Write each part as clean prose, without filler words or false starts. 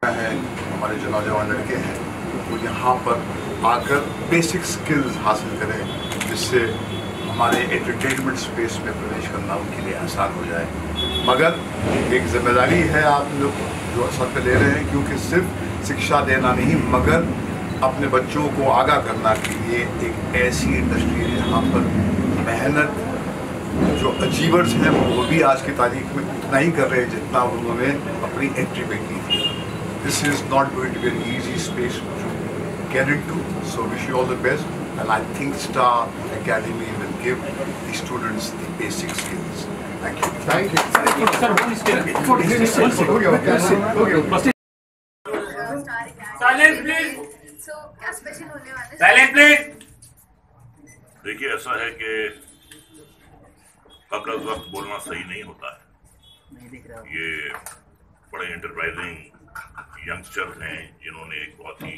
हमारे जो नौजवान लड़के हैं वो यहाँ पर आकर बेसिक स्किल्स हासिल करें, जिससे हमारे एंटरटेनमेंट स्पेस में प्रवेश करना उनके लिए आसान हो जाए। मगर एक जिम्मेदारी है आप लोग जो सर पे ले रहे हैं, क्योंकि सिर्फ शिक्षा देना नहीं मगर अपने बच्चों को आगाह करना कि ये एक ऐसी इंडस्ट्री है जहाँ पर मेहनत जो अचीवर्स हैं वो भी आज की तारीख में उतना ही कर रहे हैं जितना उन्होंने अपनी एंट्री पे की थी। This is not going to be an easy space to get into, so wish you all the best, and I think Star Academy will give the students the basic skills. Thank you. Thank you. Silence please. So क्या special होने वाला है? Silence please. देखिए ऐसा है कि कब्ल वक्त बोलना सही नहीं होता है। ये बड़े एंटरप्राइजिंग यंगस्टर हैं जिन्होंने एक बहुत ही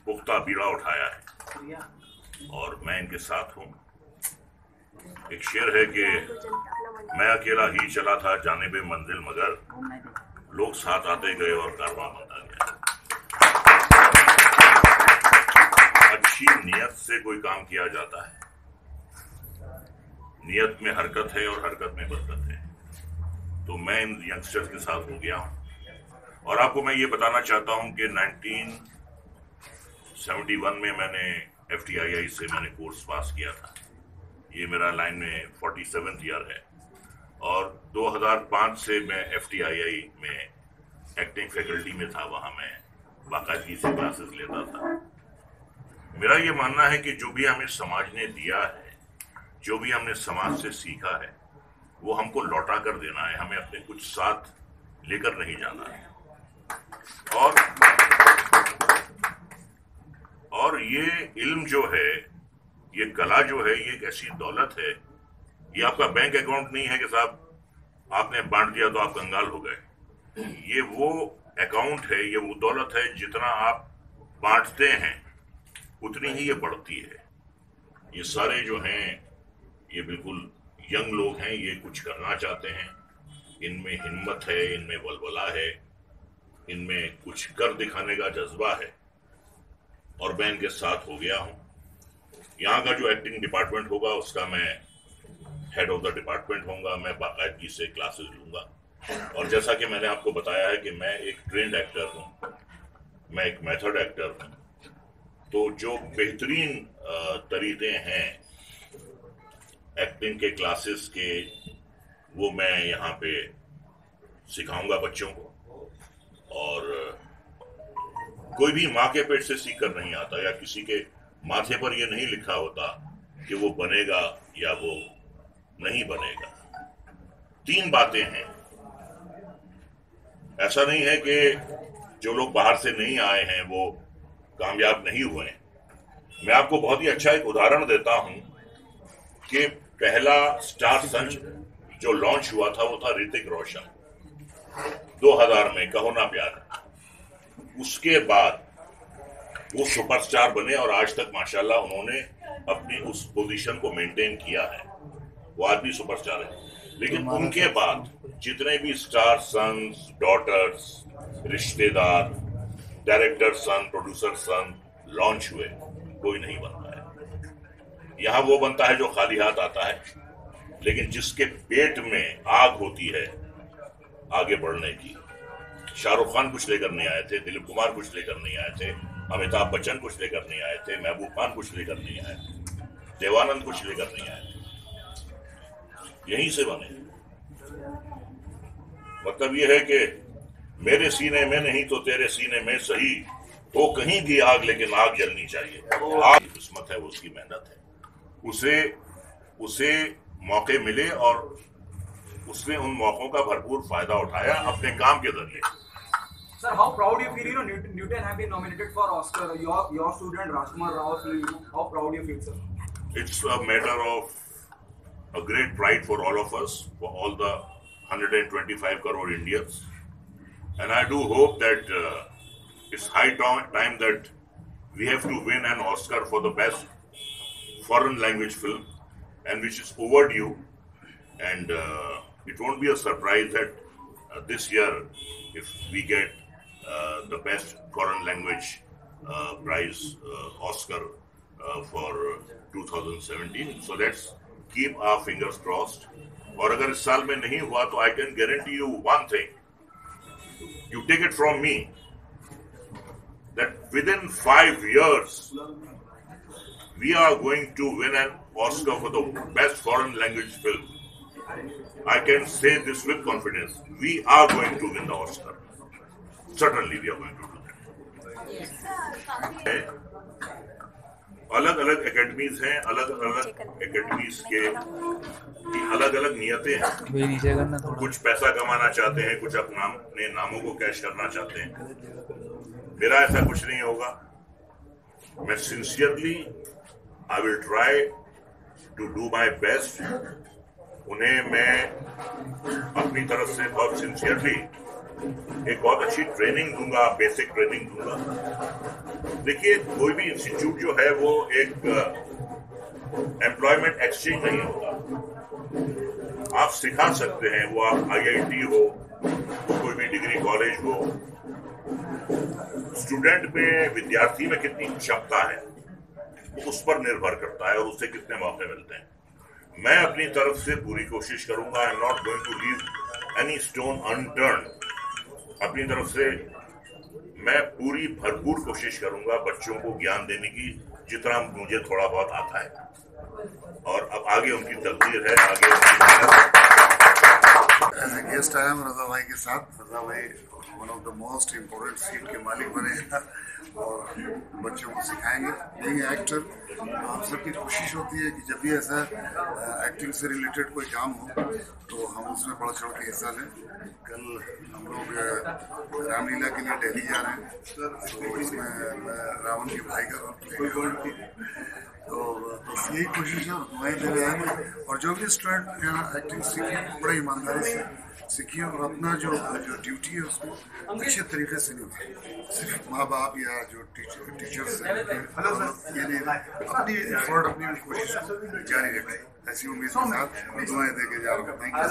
पुख्ता बीड़ा उठाया है और मैं इनके साथ हूँ। एक शेर है कि मैं अकेला ही चला था जानिबे मंजिल मगर लोग साथ आते गए और कारवां बनता गया। अच्छी नियत से कोई काम किया जाता है, नियत में हरकत है और हरकत में बरकत है। तो मैं इन यंगस्टर्स के साथ हो गया हूँ और आपको मैं ये बताना चाहता हूँ कि 1971 में मैंने FTII से मैंने कोर्स पास किया था। ये मेरा लाइन में 47th ईयर है और 2005 से मैं FTII में एक्टिंग फैकल्टी में था। वहाँ मैं बाकायदगी से क्लासेस लेता था। मेरा ये मानना है कि जो भी हमें समाज ने दिया है, जो भी हमने समाज से सीखा है, वो हमको लौटा कर देना है। हमें अपने कुछ साथ लेकर नहीं जाना है। और ये इल्म जो है, ये कला जो है, ये एक ऐसी दौलत है। ये आपका बैंक अकाउंट नहीं है कि साहब आपने बांट दिया तो आप कंगाल हो गए। ये वो अकाउंट है, ये वो दौलत है, जितना आप बांटते हैं उतनी ही ये बढ़ती है। ये सारे जो हैं ये बिल्कुल यंग लोग हैं, ये कुछ करना चाहते हैं, इनमें हिम्मत है, इनमें वलवला है, इनमें कुछ कर दिखाने का जज्बा है और मैं इनके साथ हो गया हूँ। यहाँ का जो एक्टिंग डिपार्टमेंट होगा उसका मैं हेड ऑफ द डिपार्टमेंट होऊंगा, मैं बाकायदगी से क्लासेस लूंगा। और जैसा कि मैंने आपको बताया है कि मैं एक ट्रेंड एक्टर हूँ, मैं एक मेथड एक्टर हूँ, तो जो बेहतरीन तरीके हैं एक्टिंग के क्लासेस के वो मैं यहाँ पे सिखाऊंगा बच्चों को। और कोई भी माँ के पेट से सीख कर नहीं आता, या किसी के माथे पर ये नहीं लिखा होता कि वो बनेगा या वो नहीं बनेगा। 3 बातें हैं। ऐसा नहीं है कि जो लोग बाहर से नहीं आए हैं वो कामयाब नहीं हुए। मैं आपको बहुत ही अच्छा एक उदाहरण देता हूं कि पहला स्टार संच जो लॉन्च हुआ था वो था ऋतिक रोशन 2000 में, कहो ना प्यार। उसके बाद वो सुपरस्टार बने और आज तक माशाल्लाह उन्होंने अपनी उस पोजीशन को मेंटेन किया है, वो आज भी सुपरस्टार है। लेकिन उनके बाद जितने भी स्टार सन्स, डॉटर्स, रिश्तेदार, डायरेक्टर सन, प्रोड्यूसर सन लॉन्च हुए, कोई नहीं बनता है। यहाँ वो बनता है जो खाली हाथ आता है, लेकिन जिसके पेट में आग होती है आगे बढ़ने की। शाहरुख खान कुछ लेकर नहीं आए थे, दिलीप कुमार कुछ लेकर नहीं आए थे, अमिताभ बच्चन कुछ लेकर नहीं आए थे, महबूब खान कुछ लेकर नहीं आए थे, देवानंद कुछ लेकर नहीं आए थे, यहीं से बने। मतलब ये है कि मेरे सीने में नहीं तो तेरे सीने में सही हो कहीं भी आग, लेकिन आग जलनी चाहिए। आग की किस्मत है, वो उसकी मेहनत है, उसे मौके मिले और उसने उन मौकों का भरपूर फायदा उठाया अपने काम के जरिए। Sir, how proud you feel? Newton have been nominated for Oscar. Your student Rajkumar Rao, how proud you feel, sir? It's a matter of a great pride for all of us, for all the 125 crore Indians, and I do hope that it's high time that we have to win an Oscar for the best foreign language film, and which is overdue. And it won't be a surprise that this year, if we get the best foreign language prize, Oscar for 2017. So let's keep our fingers crossed. और अगर इस साल में नहीं हुआ तो I can guarantee you one thing. You take it from me that within 5 years we are going to win an Oscar for the best foreign language film. I can say this with confidence. We are going to win the Oscar. Certainly we are going to do that. अलग अलग academies हैं, अलग अलग academies के अलग अलग नियतें हैं। कुछ पैसा कमाना चाहते हैं, कुछ अपने नामों को कैश करना चाहते हैं। मेरा ऐसा कुछ नहीं होगा। मैं sincerely I will try to do my best. उन्हें मैं अपनी तरफ से बहुत सिंसियरली एक बहुत अच्छी ट्रेनिंग दूंगा, बेसिक ट्रेनिंग दूंगा। देखिए, कोई भी इंस्टीट्यूट जो है वो एक एम्प्लॉयमेंट एक्सचेंज नहीं होता। आप सिखा सकते हैं, वो आप IIT हो, कोई भी डिग्री कॉलेज हो। स्टूडेंट में, विद्यार्थी में कितनी क्षमता है उस पर निर्भर करता है और उससे कितने मौके मिलते हैं। मैं अपनी तरफ से पूरी कोशिश करूंगा। I am not going to leave any stone unturned. अपनी तरफ से मैं पूरी भरपूर कोशिश करूंगा बच्चों को ज्ञान देने की, जितना मुझे थोड़ा बहुत आता है। और अब आगे उनकी तकदीर है, आगे उनकी गेस्ट आया रजा भाई के साथ। रजा भाई one of the most important seat के मालिक बने और बच्चों को सिखाएंगे। बीइंग एक्टर, हम सबकी कोशिश होती है कि जब भी ऐसा एक्टिंग से रिलेटेड कोई काम हो तो हम उसमें बढ़ चढ़ के हिस्सा लें। कल हम लोग रामलीला के लिए दिल्ली जा रहे हैं, तो इसमें रावण के भाई का तो यही कोशिश है, दुआएं दे रहे हैं। और जो भी स्टूडेंट यहाँ एक्टिंग सीखे बड़े ईमानदारी से सीखिए और अपना जो ड्यूटी है उसको अच्छे तरीके से निभाइए। सिर्फ माँ बाप या जो टीचर्स हैं ये नहीं, अपनी एफर्ट, अपनी कोशिश जारी रखें। ऐसी उम्मीद के साथ दुआएं देके जा रहा हूँ। Thank you.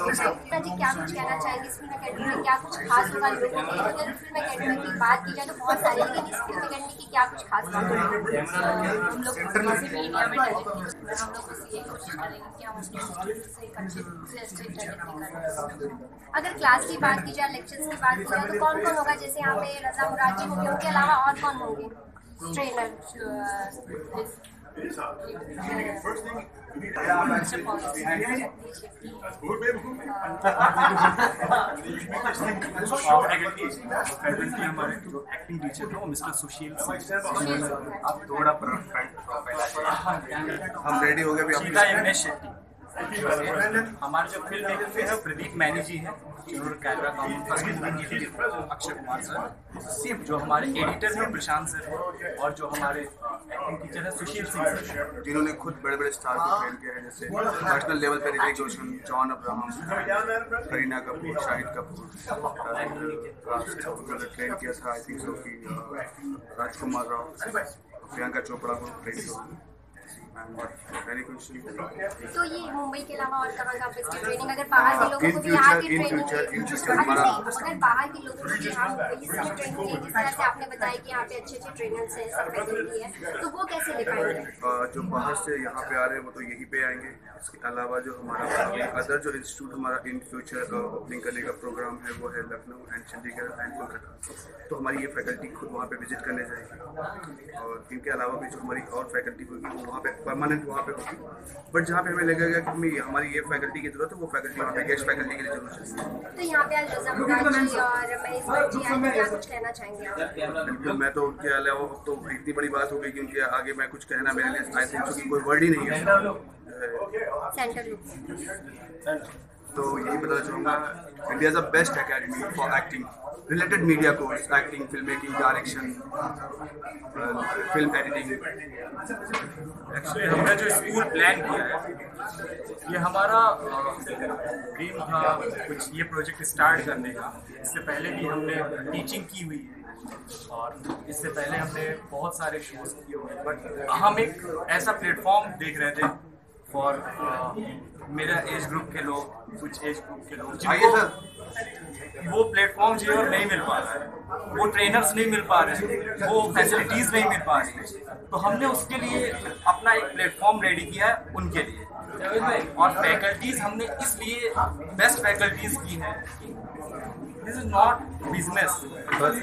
जी क्या कुछ कहना चाहेंगे इस फिल्म एकेडमी में, क्या कुछ खास होगा लोगों के लिए? अगर फिल्म एकेडमी की बात की जाए तो बहुत सारी, लेकिन इस फिल्म एकेडमी की क्या कुछ खास बात होगी? हम लोग जैसे मीडिया में हम लोग बस ये कोशिश करेंगे कि हम अपने स्टूडेंट्स से एक अच्छे करें। अगर क्लास की बात की जाए, लेक्चर्स की बात की जाए तो कौन कौन होगा? जैसे यहाँ पे रजा मुराद जी होंगे, उनके अलावा और कौन होंगे ट्रेनर? हमारे एक्टिंग टीचर थे वो मिस्टर सुशील आप थोड़ा हम रेडी हो गए अभी सीता यज्ञेश शेट्टी। हमारे जो फिल्म मेकर है प्रदीप मैनी जी हैं, जिन्होंने कैमरा काम अक्षय कुमार सर, सिर्फ जो हमारे एडिटर हैं प्रशांत सर, और जो हमारे एक्टिंग टीचर है सुशील सिंह सर, जिन्होंने खुद बड़े बड़े स्टार को ट्रेन किया है, जैसे नेशनल लेवल पर ऋतिक रोशन, जॉन अब्राहम, करीना कपूर, शाहिद कपूर, ट्रेन किया था आई थिंक सो कि राजकुमार राव, प्रियंका चोपड़ा को ट्रेन किया। तो ये मुंबई के अलावा और कहाँ पे इसकी ट्रेनिंग, अगर बाहर के लोगों को भी यहाँ की ट्रेनिंग, अगर बाहर के लोगों को भी यहाँ मुंबई से ट्रेनिंग की, जिस तरह से आपने बताया कि यहाँ पे अच्छे अच्छे ट्रेनर्स हैं, सब फैसिलिटी है, तो वो कैसे ले पाएंगे? जो बाहर से यहाँ पे आ रहे हैं वो तो यहीं पे आएंगे। इसके अलावा जो हमारा अदर जो इंस्टीट्यूट हमारा इन फ्यूचर ओपनिंग करने का प्रोग्राम है वो है लखनऊ एंड चंडीगढ़ एंड कोलकाता। तो हमारी ये फैकल्टी खुद वहाँ पे विजिट करने जाएगी, और इनके अलावा भी जो हमारी और फैकल्टी होगी वो वहाँ पे परमानेंट वहाँ पे होगी। बट जहाँ पे हमें लगेगा कि हमें हमारी ये फैकल्टी की जरूरत है, वो फैकल्टी वहाँ पे गेस्ट फैकल्टी की जरूरत है। तो यहाँ पे आज रजा मुराद जी और महेश भाई जी आए, क्या कुछ कहना चाहेंगे आप? बिल्कुल, मैं तो उनके अलावा तो इतनी बड़ी बात हो गई कि उनके आगे मैं कुछ कहना मेरे लिए आई थिंक कि कोई वर्ड ही नहीं है। तो यही बताना चाहूँगा, India is the best academy for acting related media course, acting, film making, direction, film editing. Actually हमने जो स्कूल प्लान किया है, ये हमारा ड्रीम था कुछ ये प्रोजेक्ट स्टार्ट करने का। इससे पहले भी हमने टीचिंग की हुई है और इससे पहले हमने बहुत सारे शोज किए हुए हैं, बट हम एक ऐसा प्लेटफॉर्म देख रहे थे फॉर मेरा एज ग्रुप के लोग, कुछ एज ग्रुप के लोग जिनको वो प्लेटफॉर्म जो है नहीं मिल पा रहा है, वो ट्रेनर्स नहीं मिल पा रहे हैं, वो फैसिलिटीज़ नहीं मिल पा रही। तो हमने उसके लिए अपना एक प्लेटफॉर्म रेडी किया है उनके लिए, और फैकल्टीज़ हमने इसलिए बेस्ट फैकल्टीज़ की हैं। दिस इज नॉट बिजनेस,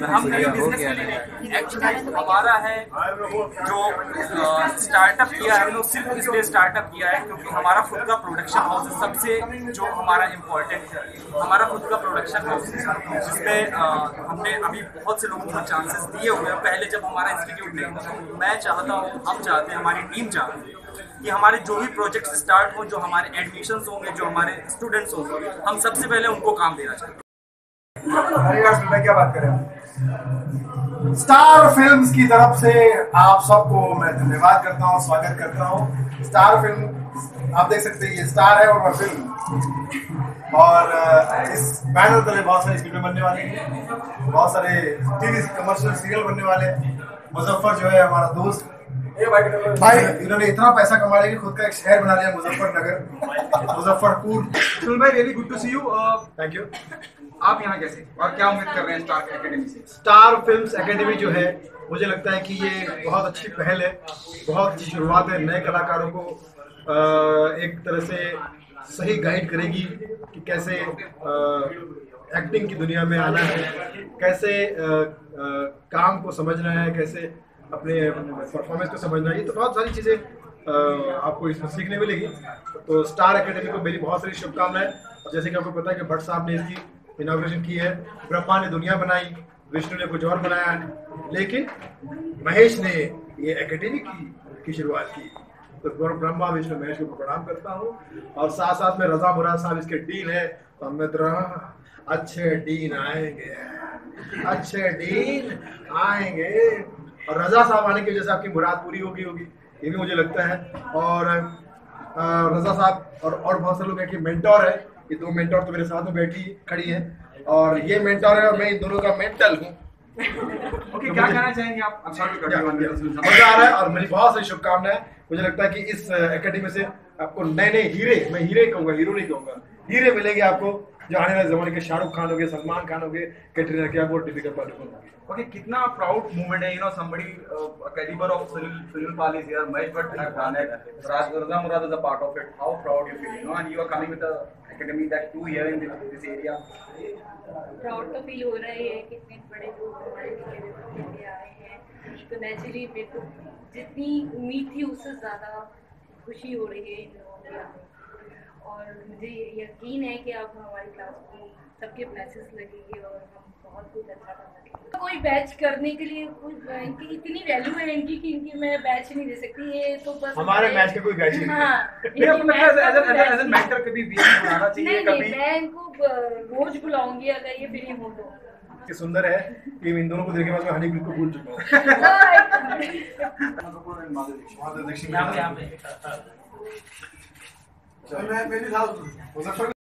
हम कहीं बिजनेस के लिए नहीं, एक्चुअली हमारा है जो स्टार्टअप किया है, हमने सिर्फ इसलिए स्टार्टअप किया है क्योंकि हमारा खुद का प्रोडक्शन हाउस है। सबसे जो हमारा इम्पोर्टेंट है, हमारा खुद का प्रोडक्शन हाउस है, जिसमें हमने अभी बहुत से लोगों को चांसेस दिए हुए हैं। पहले जब हमारा इंस्टीट्यूट नहीं था, मैं चाहता हूँ, हम चाहते हैं, हमारी टीम चाहती है कि हमारे जो भी प्रोजेक्ट स्टार्ट हो, जो हमारे एडमिशन्स होंगे, जो हमारे स्टूडेंट्स होंगे, हम सबसे पहले उनको काम देना चाहते हैं। क्या बात करें, स्टार फिल्म्स की तरफ से आप सबको मैं धन्यवाद करता हूँ, स्वागत करता हूँ। स्टार फिल्म आप देख सकते हैं, ये स्टार है और फिल्म, और इस बैनर तले बहुत सारी फिल्में बनने वाली हैं, बहुत सारे टीवी कमर्शियल सीरियल बनने वाले हैं। मुजफ्फर जो है हमारा दोस्त भाई, इन्होंने इतना पैसा कमा लिया कि खुद का एक शहर बना लिया, मुजफ्फरनगर, मुजफ्फरपुर। भाई really good to see you, thank you. आप यहाँ कैसे और क्या उम्मीद कर रहे हैं स्टार एकेडमी से? स्टार फिल्म्स एकेडमी जो है, मुझे लगता है कि ये बहुत अच्छी पहल है, बहुत अच्छी शुरुआत है। नए कलाकारों को एक तरह से सही गाइड करेगी कि कैसे एक्टिंग की दुनिया में आना है, कैसे काम को समझना है, कैसे अपने परफॉर्मेंस को समझना है। ये तो बहुत सारी चीज़ें आपको इसमें सीखने मिलेगी। तो स्टार एकेडमी को मेरी बहुत सारी शुभकामनाएं। जैसे कि आपको पता है कि भट्ट साहब ने इसकी इनॉग्रेशन की है, ब्रह्मा ने दुनिया बनाई, विष्णु ने कुछ और बनाया, लेकिन महेश ने ये एकेडमी की शुरुआत की। तो ब्रह्मा विष्णु महेश को प्रणाम करता हूँ, और साथ साथ में रजा मुराद साहब इसके डीन है। तो हमें अच्छे डीन आएंगे, अच्छे डीन आएंगे, और रजा साहब आने की वजह से आपकी मुराद पूरी होगी, ये भी मुझे लगता है। और रजा साहब और बहुत से लोग हैं कि मेंटोर है, ये दो मेंटोर तो मेरे साथ में खड़ी हैं, और ये मेंटोर है और मैं इन दोनों का मेंटल हूँ। ओके, क्या कहना चाहेंगे आप? मजा आ रहा है और मेरी बहुत सारी शुभकामनाएं। मुझे लगता है कि इस एकेडमी से आपको नए नए हीरे, मैं हीरे कहूँगा, हीरो नहीं कहूँगा, हीरे मिलेंगे आपको, जो आने वाले जमाने के शाहरुख खान हो गए, सलमान खान हो गए, कैटरीना कैफ और दीपिका पादुकोण हो गए। Okay, कितना प्राउड मोमेंट है, somebody caliber of Sunil Pal is here, Mahesh Bhatt have done it, Raza Murad is a part of it. How proud you feel, and you are coming with a academy that too here in this area. Proud तो feel हो रहा है कि इतने बड़े लोग हमारे लिए आए हैं, तो नेचुरली मेरे को जितनी उम्मीद थी उससे ज़्यादा खुशी हो रही है इन लोगों के आने, और मुझे यकीन है कि अब हमारी क्लास को सबके मैसेज लगेंगे और हम बहुत कुछ अच्छा कर सकेंगे। कोई बैच करने के लिए इनकी इतनी वैल्यू है इनकी कि इनकी मैं बैच नहीं दे सकती, ये तो बस हमारे मैच के कोई बैच नहीं। हाँ, एज एन मेंटर कभी भी बुलाना चाहिए, कभी मैं इनको रोज बुलाऊंगी अगर ये फ्री हो तो। कि सुंदर है कि इन दोनों को देखने के बाद मैं हनीप्रीत को भूल चुका हूँ।